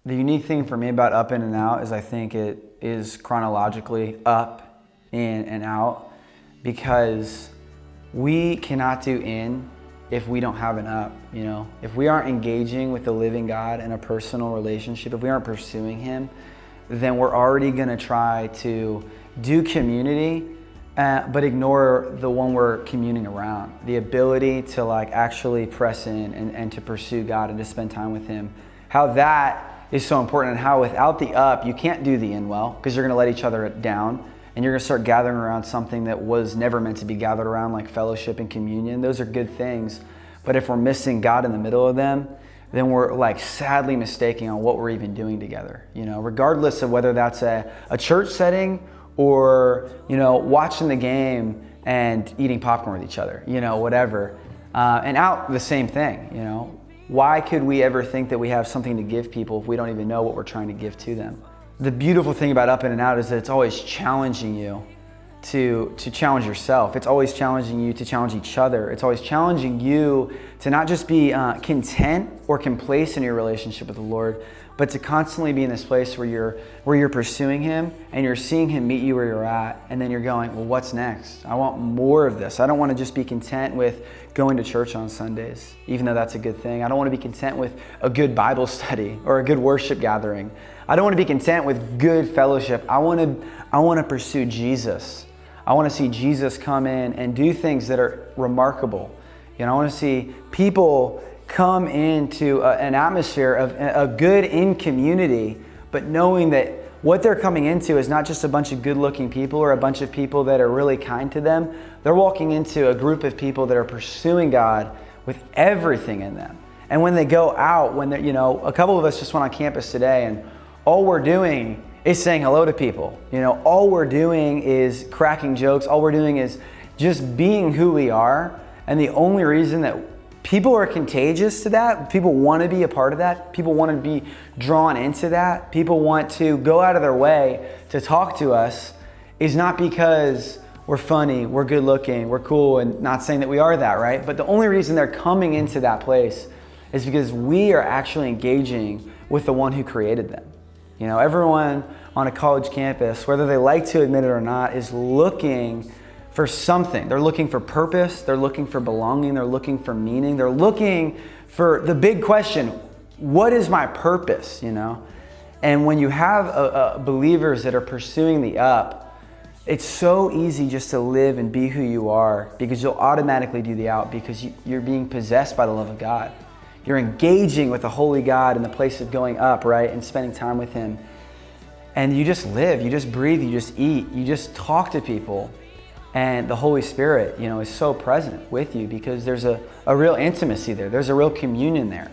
The unique thing for me about up in and out is I think it is chronologically up, in, and out, because we cannot do in if we don't have an up, you know? If we aren't engaging with the living God in a personal relationship, if we aren't pursuing Him, then we're already gonna try to do community, but ignore the one we're communing around. The ability to like actually press in and to pursue God and to spend time with Him. How that is so important, and how without the up, you can't do the in well, because you're gonna let each other down, and you're gonna start gathering around something that was never meant to be gathered around, like fellowship and communion. Those are good things, but if we're missing God in the middle of them, then we're like sadly mistaking on what we're even doing together, you know, regardless of whether that's a church setting or, you know, watching the game and eating popcorn with each other, you know, whatever. And out, the same thing, you know. Why could we ever think that we have something to give people if we don't even know what we're trying to give to them? The beautiful thing about up in and out is that it's always challenging you to challenge yourself. It's always challenging you to challenge each other. It's always challenging you to not just be content or complacent in your relationship with the Lord, but to constantly be in this place where you're pursuing Him and you're seeing Him meet you where you're at, and then you're going, well, what's next? I want more of this. I don't want to just be content with going to church on Sundays, even though that's a good thing. I don't want to be content with a good Bible study or a good worship gathering. I don't want to be content with good fellowship. I want to pursue Jesus. I want to see Jesus come in and do things that are remarkable. You know, I want to see people come into an atmosphere of a good in community, but knowing that what they're coming into is not just a bunch of good-looking people or a bunch of people that are really kind to them. They're walking into a group of people that are pursuing God with everything in them. And when they go out, when they're, you know, a couple of us just went on campus today, and all we're doing is saying hello to people. You know, all we're doing is cracking jokes. All we're doing is just being who we are. And the only reason that people are contagious to that, people want to be a part of that, people want to be drawn into that, people want to go out of their way to talk to us, is not because we're funny, we're good looking, we're cool, and not saying that we are that, right? But the only reason they're coming into that place is because we are actually engaging with the one who created them. You know, everyone on a college campus, whether they like to admit it or not, is looking for something. They're looking for purpose, they're looking for belonging, they're looking for meaning, they're looking for the big question, what is my purpose, you know? And when you have believers that are pursuing the up, it's so easy just to live and be who you are, because you'll automatically do the out, because you're being possessed by the love of God. You're engaging with the holy God in the place of going up, right? And spending time with Him. And you just live, you just breathe, you just eat, you just talk to people. And the Holy Spirit, you know, is so present with you, because there's a real intimacy there. There's a real communion there.